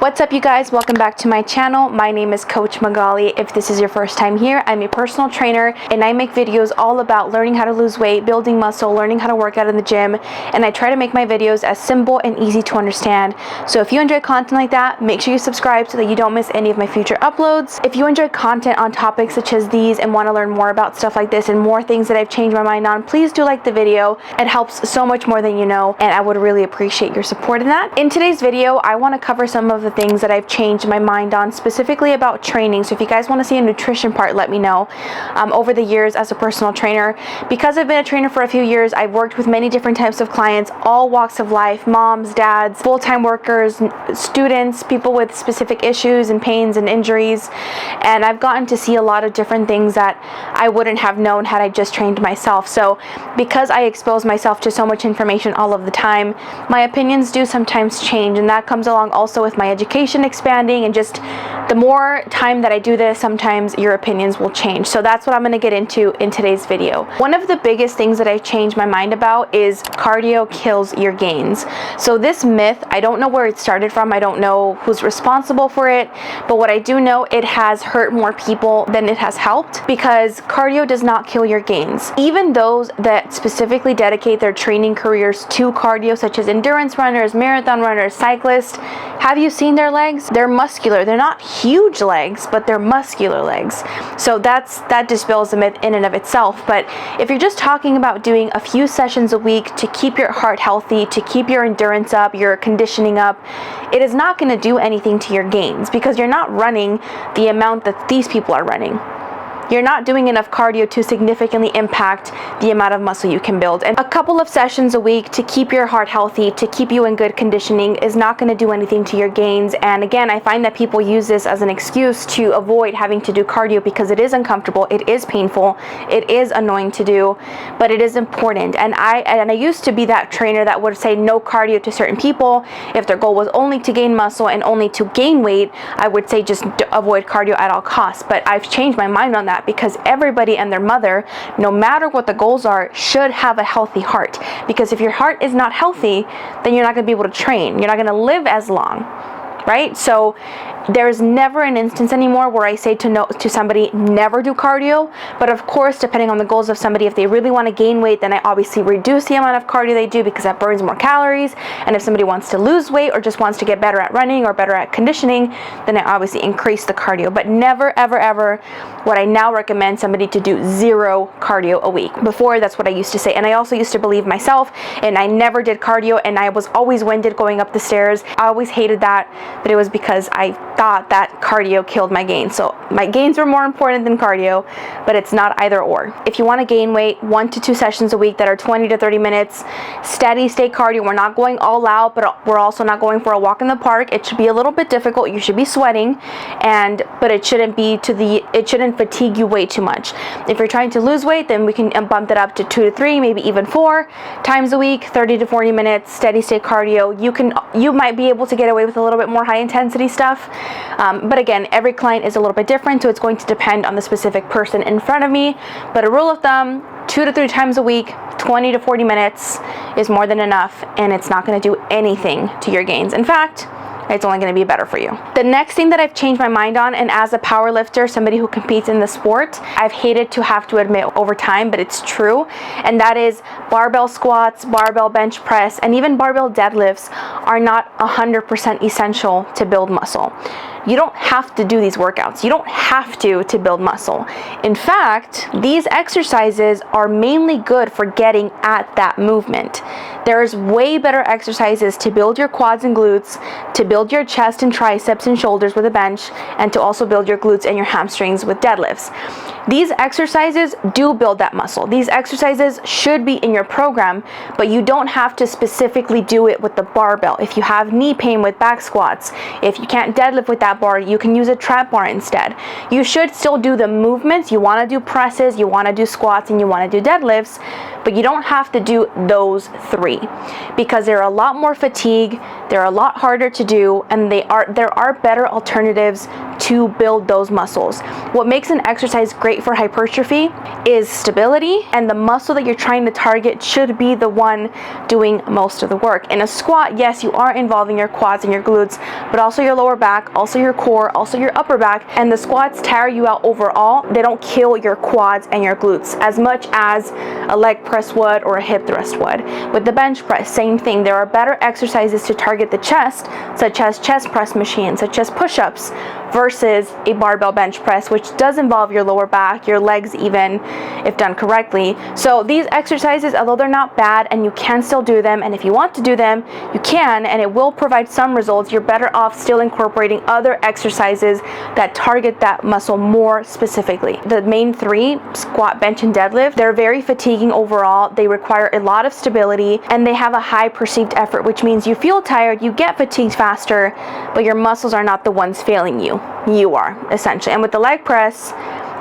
What's up, you guys? Welcome back to my channel. My name is Coach Magali. If this is your first time here, I'm a personal trainer and I make videos all about learning how to lose weight, building muscle, learning how to work out in the gym, and I try to make my videos as simple and easy to understand. So if you enjoy content like that, make sure you subscribe so that you don't miss any of my future uploads. If you enjoy content on topics such as these and want to learn more about stuff like this and more things that I've changed my mind on, please do like the video. It helps so much more than you know, and I would really appreciate your support in that. In today's video, I want to cover some of the things that I've changed my mind on, specifically about training. So if you guys want to see a nutrition part, let me know. Over the years as a personal trainer, because I've been a trainer for a few years, I've worked with many different types of clients, all walks of life, moms, dads, full-time workers, students, people with specific issues and pains and injuries, and I've gotten to see a lot of different things that I wouldn't have known had I just trained myself. So because I expose myself to so much information all of the time, my opinions do sometimes change, and that comes along also with my education expanding, and just the more time that I do this, sometimes your opinions will change. So that's what I'm going to get into in today's video. One of the biggest things that I've changed my mind about is cardio kills your gains. So this myth, I don't know where it started from, I don't know who's responsible for it, but what I do know, it has hurt more people than it has helped, because cardio does not kill your gains. Even those that specifically dedicate their training careers to cardio, such as endurance runners, marathon runners, cyclists, have you seen their legs? They're muscular. They're not huge legs, but they're muscular legs. So that dispels the myth in and of itself. But if you're just talking about doing a few sessions a week to keep your heart healthy, to keep your endurance up, your conditioning up, it is not going to do anything to your gains, because you're not running the amount that these people are running. You're not doing enough cardio to significantly impact the amount of muscle you can build. And a couple of sessions a week to keep your heart healthy, to keep you in good conditioning, is not going to do anything to your gains. And again, I find that people use this as an excuse to avoid having to do cardio, because it is uncomfortable, it is painful, it is annoying to do, but it is important. And I used to be that trainer that would say no cardio to certain people. If their goal was only to gain muscle and only to gain weight, I would say just avoid cardio at all costs. But I've changed my mind on that, because everybody and their mother, no matter what the goals are, should have a healthy heart. Because if your heart is not healthy, then you're not going to be able to train. You're not going to live as long, right? So there's never an instance anymore where I say to somebody, never do cardio. But of course, depending on the goals of somebody, if they really want to gain weight, then I obviously reduce the amount of cardio they do, because that burns more calories. And if somebody wants to lose weight or just wants to get better at running or better at conditioning, then I obviously increase the cardio. But never, ever, ever would I now recommend somebody to do 0 cardio a week. Before, that's what I used to say. And I also used to believe myself, and I never did cardio, and I was always winded going up the stairs. I always hated that, but it was because I thought that cardio killed my gains. So my gains were more important than cardio, but it's not either or. If you want to gain weight, 1 to 2 sessions a week that are 20 to 30 minutes, steady state cardio. We're not going all out, but we're also not going for a walk in the park. It should be a little bit difficult. You should be sweating, but it shouldn't fatigue you way too much. If you're trying to lose weight, then we can bump that up to 2 to 3, maybe even 4 times a week, 30 to 40 minutes, steady state cardio. You might be able to get away with a little bit more high intensity stuff. But again, every client is a little bit different, so it's going to depend on the specific person in front of me. But a rule of thumb, 2 to 3 times a week, 20 to 40 minutes is more than enough, and it's not going to do anything to your gains. In fact, it's only going to be better for you. The next thing that I've changed my mind on, and as a power lifter, somebody who competes in the sport, I've hated to have to admit over time, but it's true, and that is barbell squats, barbell bench press, and even barbell deadlifts are not 100% essential to build muscle. You don't have to do these workouts. You don't have to build muscle. In fact, these exercises are mainly good for getting at that movement. There's way better exercises to build your quads and glutes, to build your chest and triceps and shoulders with a bench, and to also build your glutes and your hamstrings with deadlifts. These exercises do build that muscle. These exercises should be in your program, but you don't have to specifically do it with the barbell. If you have knee pain with back squats, if you can't deadlift with that bar, you can use a trap bar instead. You should still do the movements. You want to do presses, you want to do squats, and you want to do deadlifts, but you don't have to do those 3, because they're a lot more fatigue, they're a lot harder to do, and there are better alternatives to build those muscles. What makes an exercise great for hypertrophy is stability, and the muscle that you're trying to target should be the one doing most of the work. In a squat, yes, you are involving your quads and your glutes, but also your lower back, also your core, also your upper back, and the squats tire you out overall. They don't kill your quads and your glutes as much as a leg press would or a hip thrust would. With the bench press, same thing. There are better exercises to target the chest, such as chest press machines, such as push-ups, versus a barbell bench press, which does involve your lower back, your legs even, if done correctly. So these exercises, although they're not bad and you can still do them, and if you want to do them, you can, and it will provide some results, you're better off still incorporating other exercises that target that muscle more specifically. The main three, squat, bench, and deadlift, they're very fatiguing overall. They require a lot of stability, and they have a high perceived effort, which means you feel tired, you get fatigued faster, but your muscles are not the ones failing you. You are, essentially. And with the leg press,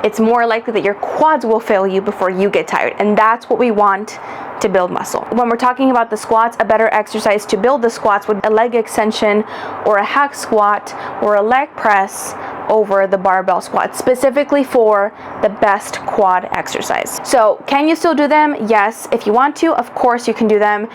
it's more likely that your quads will fail you before you get tired, and that's what we want to build muscle. When we're talking about the squats, a better exercise to build the squats would be a leg extension or a hack squat or a leg press over the barbell squat, specifically for the best quad exercise. So can you still do them? Yes. If you want to, of course you can do them.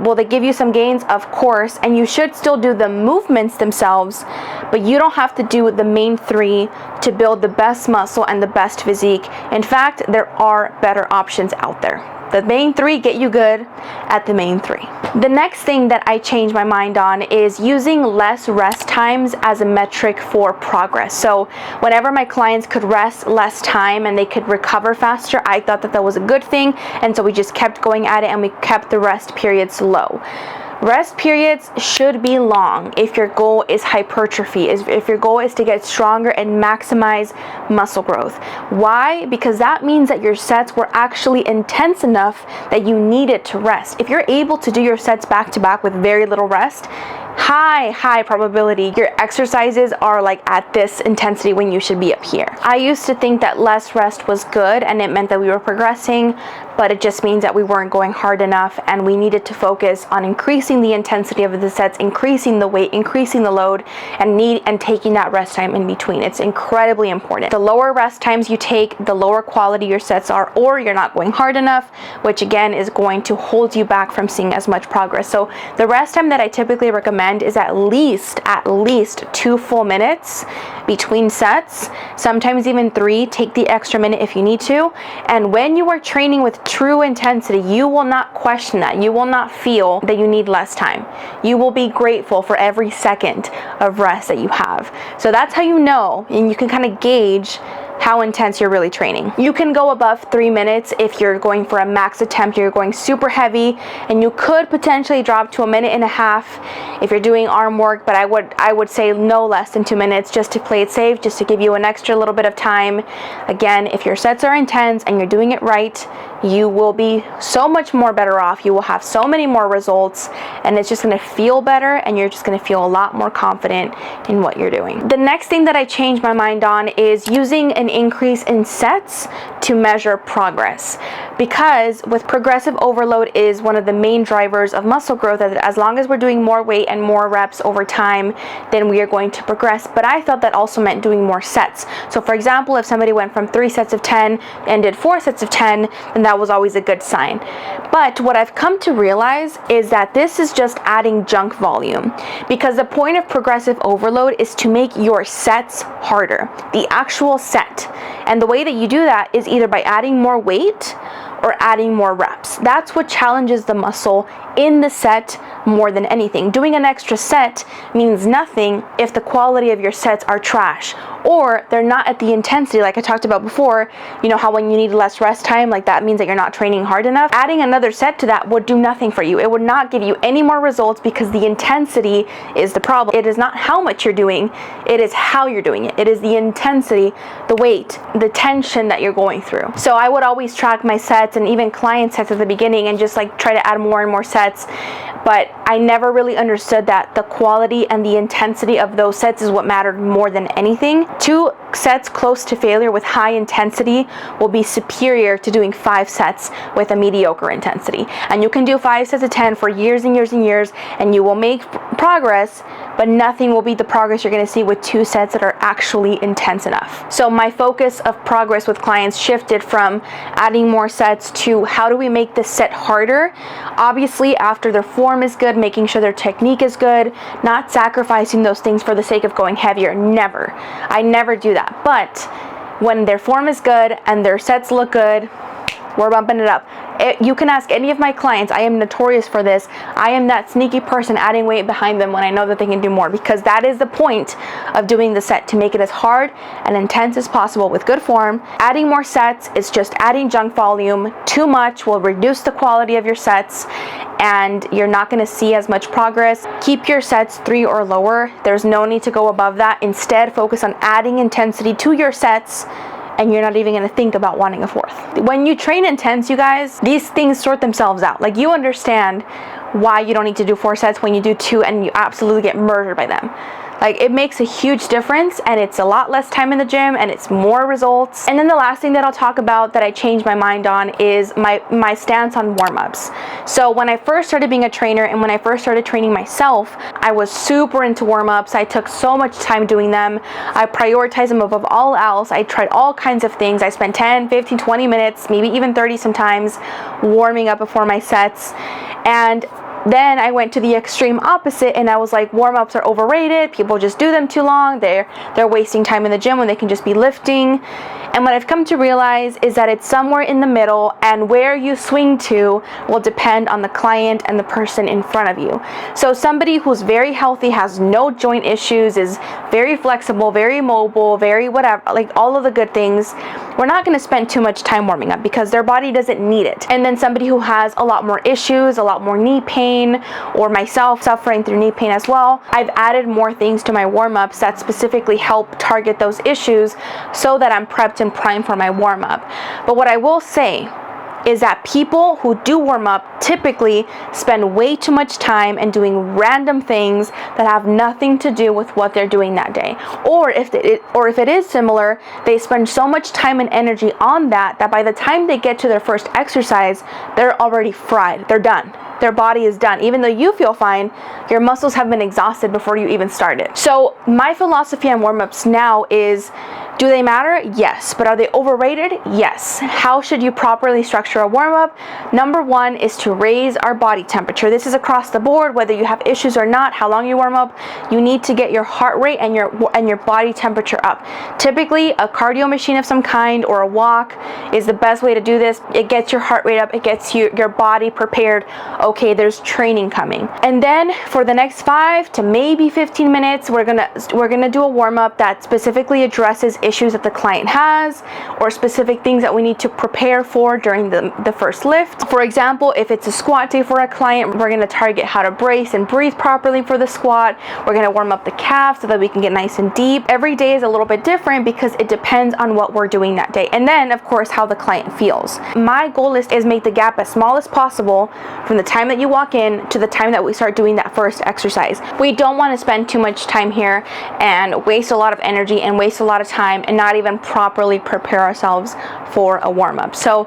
Will they give you some gains? Of course. And you should still do the movements themselves, but you don't have to do the main three to build the best muscle and the best physique. In fact, there are better options out there. The main three get you good at the main three. The next thing that I changed my mind on is using less rest times as a metric for progress. So whenever my clients could rest less time and they could recover faster, I thought that that was a good thing, and so we just kept going at it and we kept the rest periods low. Rest periods should be long if your goal is hypertrophy, if your goal is to get stronger and maximize muscle growth. Why? Because that means that your sets were actually intense enough that you needed to rest. If you're able to do your sets back to back with very little rest, high probability your exercises are like at this intensity when you should be up here. I used to think that less rest was good and it meant that we were progressing, but it just means that we weren't going hard enough, and we needed to focus on increasing the intensity of the sets, increasing the weight, increasing the load, and taking that rest time in between. It's incredibly important. The lower rest times you take, the lower quality your sets are, or you're not going hard enough, which again is going to hold you back from seeing as much progress. So the rest time that I typically recommend is at least 2 full minutes between sets, sometimes even 3. Take the extra minute if you need to. And when you are training with true intensity, you will not question that. You will not feel that you need less time. You will be grateful for every second of rest that you have. So that's how you know, and you can kind of gauge how intense you're really training. You can go above 3 minutes if you're going for a max attempt, you're going super heavy, and you could potentially drop to 1.5 minutes if you're doing arm work, but I would say no less than 2 minutes just to play it safe, just to give you an extra little bit of time. Again, if your sets are intense and you're doing it right, you will be so much more better off. You will have so many more results, and it's just going to feel better, and you're just going to feel a lot more confident in what you're doing. The next thing that I changed my mind on is using an increase in sets to measure progress, because with progressive overload is one of the main drivers of muscle growth. As long as we're doing more weight and more reps over time, then we are going to progress. But I thought that also meant doing more sets. So for example, if somebody went from 3 sets of 10 and did 4 sets of 10, then that was always a good sign. But what I've come to realize is that this is just adding junk volume, because the point of progressive overload is to make your sets harder, the actual set. And the way that you do that is either by adding more weight or adding more reps. That's what challenges the muscle in the set more than anything. Doing an extra set means nothing if the quality of your sets are trash, or they're not at the intensity like I talked about before. You know how when you need less rest time, like that means that you're not training hard enough. Adding another set to that would do nothing for you. It would not give you any more results, because the intensity is the problem. It is not how much you're doing, it is how you're doing it. It is the intensity, the weight, the tension that you're going through. So I would always track my sets and even client sets at the beginning and just like try to add more and more sets. But I never really understood that the quality and the intensity of those sets is what mattered more than anything. 2 sets close to failure with high intensity will be superior to doing 5 sets with a mediocre intensity. And you can do 5 sets of 10 for years and years and years, and you will make progress, but nothing will beat the progress you're going to see with 2 sets that are actually intense enough. So my focus of progress with clients shifted from adding more sets to how do we make this set harder. Obviously, after their form is good, making sure their technique is good, not sacrificing those things for the sake of going heavier. Never. I never do that. But when their form is good and their sets look good, we're bumping it up. You can ask any of my clients. I am notorious for this. I am that sneaky person adding weight behind them when I know that they can do more, because that is the point of doing the set, to make it as hard and intense as possible with good form. Adding more sets is just adding junk volume. Too much will reduce the quality of your sets and you're not going to see as much progress. Keep your sets 3 or lower. There's no need to go above that. Instead, focus on adding intensity to your sets, and you're not even going to think about wanting a 4th. When you train intense, you guys, these things sort themselves out. Like, you understand why you don't need to do 4 sets when you do 2 and you absolutely get murdered by them. Like, it makes a huge difference, and it's a lot less time in the gym and it's more results. And then the last thing that I'll talk about that I changed my mind on is my stance on warm-ups. So when I first started being a trainer and when I first started training myself, I was super into warm-ups. I took so much time doing them. I prioritized them above all else. I tried all kinds of things. I spent 10, 15, 20 minutes, maybe even 30 sometimes, warming up before my sets. And then I went to the extreme opposite, and I was like, warm-ups are overrated. People just do them too long. They're wasting time in the gym when they can just be lifting. And what I've come to realize is that it's somewhere in the middle, and where you swing to will depend on the client and the person in front of you. So somebody who's very healthy, has no joint issues, is very flexible, very mobile, very whatever, like all of the good things, we're not going to spend too much time warming up because their body doesn't need it. And then somebody who has a lot more issues, a lot more knee pain, or myself suffering through knee pain as well, I've added more things to my warm-ups that specifically help target those issues so that I'm prepped and primed for my warm-up. But what I will say is that people who do warm up typically spend way too much time and doing random things that have nothing to do with what they're doing that day. Or if it is similar, they spend so much time and energy on that by the time they get to their first exercise, they're already fried. They're done. Their body is done. Even though you feel fine, your muscles have been exhausted before you even started. So my philosophy on warm-ups now is, do they matter? Yes. But are they overrated? Yes. How should you properly structure a warm-up? Number 1 is to raise our body temperature. This is across the board, whether you have issues or not, how long you warm up, you need to get your heart rate and your body temperature up. Typically, a cardio machine of some kind or a walk is the best way to do this. It gets your heart rate up, it gets your body prepared. Okay, there's training coming. And then for the next 5 to maybe 15 minutes, we're gonna do a warm-up that specifically addresses issues that the client has, or specific things that we need to prepare for during the first lift. For example, if it's a squat day for a client, we're going to target how to brace and breathe properly for the squat. We're going to warm up the calf so that we can get nice and deep. Every day is a little bit different because it depends on what we're doing that day, and then of course how the client feels. My goal is make the gap as small as possible from the time that you walk in to the time that we start doing that first exercise. We don't want to spend too much time here and waste a lot of energy and waste a lot of time and not even properly prepare ourselves for a warm-up. So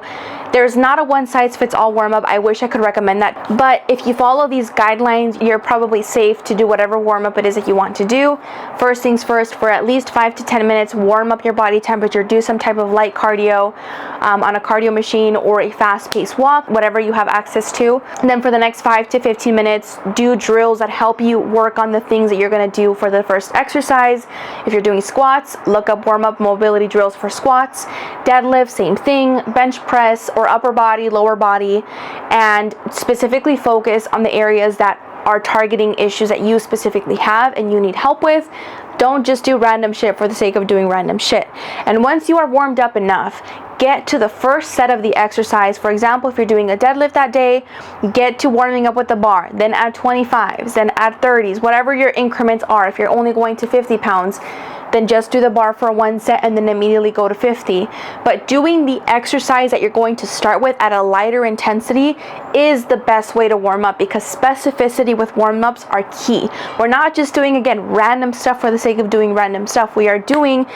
there's not a one-size-fits-all warm-up. I wish I could recommend that, but if you follow these guidelines, you're probably safe to do whatever warm-up it is that you want to do. First things first, for at least 5 to 10 minutes, warm up your body temperature. Do some type of light cardio on a cardio machine or a fast-paced walk, whatever you have access to. And then for the next 5 to 15 minutes, do drills that help you work on the things that you're going to do for the first exercise. If you're doing squats, look up warm-up mobility drills for squats. Deadlift, same thing. Bench press, or upper body, lower body, and specifically focus on the areas that are targeting issues that you specifically have and you need help with. Don't just do random shit for the sake of doing random shit. And once you are warmed up enough, get to the first set of the exercise. For example, if you're doing a deadlift that day, get to warming up with the bar, then add 25s, then add 30s, whatever your increments are. If you're only going to 50 pounds, then just do the bar for 1 set and then immediately go to 50. But doing the exercise that you're going to start with at a lighter intensity is the best way to warm up, because specificity with warm-ups are key. We're not just doing, again, random stuff for the sake of doing random stuff. We are doing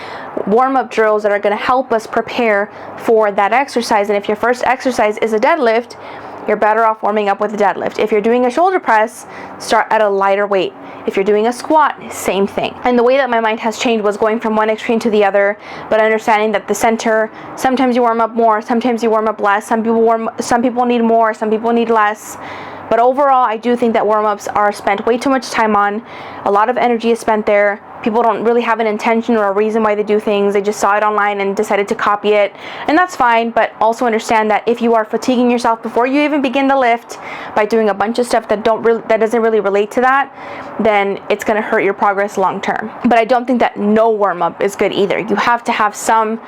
warm-up drills that are going to help us prepare for that exercise. And if your first exercise is a deadlift, you're better off warming up with a deadlift. If you're doing a shoulder press, start at a lighter weight. If you're doing a squat, same thing. And the way that my mind has changed was going from one extreme to the other, but understanding that the center, sometimes you warm up more, sometimes you warm up less, some people need more, some people need less. But overall, I do think that warm-ups are spent way too much time on. A lot of energy is spent there. People don't really have an intention or a reason why they do things. They just saw it online and decided to copy it. And that's fine, but also understand that if you are fatiguing yourself before you even begin the lift by doing a bunch of stuff that doesn't really relate to that, then it's going to hurt your progress long term. But I don't think that no warm-up is good either. You have to have some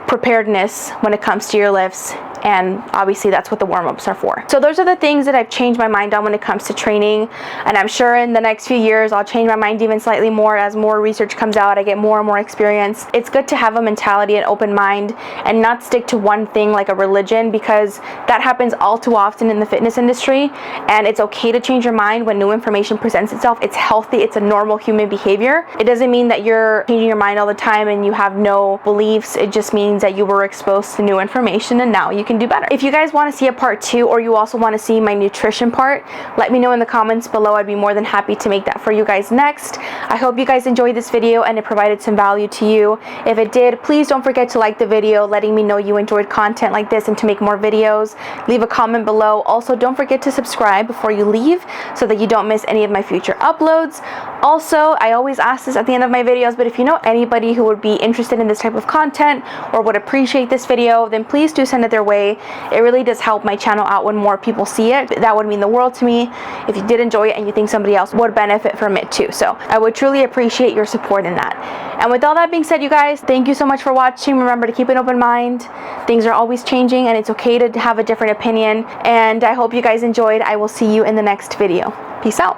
preparedness when it comes to your lifts, and obviously that's what the warm-ups are for. So those are the things that I've changed my mind on when it comes to training, and I'm sure in the next few years I'll change my mind even slightly more as more research comes out. I get more and more experience. It's good to have a mentality, an open mind, and not stick to one thing like a religion, because that happens all too often in the fitness industry. And it's okay to change your mind when new information presents itself. It's healthy. It's a normal human behavior. It doesn't mean that you're changing your mind all the time and you have no beliefs. It just means that you were exposed to new information and now you can do better. If you guys want to see a part 2, or you also want to see my nutrition part, let me know in the comments below. I'd be more than happy to make that for you guys next. I hope you guys enjoyed this video and it provided some value to you. If it did, please don't forget to like the video, letting me know you enjoyed content like this and to make more videos. Leave a comment below. Also, don't forget to subscribe before you leave so that you don't miss any of my future uploads. Also, I always ask this at the end of my videos, but if you know anybody who would be interested in this type of content or would appreciate this video, then please do send it their way. It really does help my channel out when more people see it. That would mean the world to me if you did enjoy it and you think somebody else would benefit from it too. So I would truly appreciate your support in that. And with all that being said, you guys, thank you so much for watching. Remember to keep an open mind. Things are always changing and it's okay to have a different opinion. And I hope you guys enjoyed. I will see you in the next video. Peace out.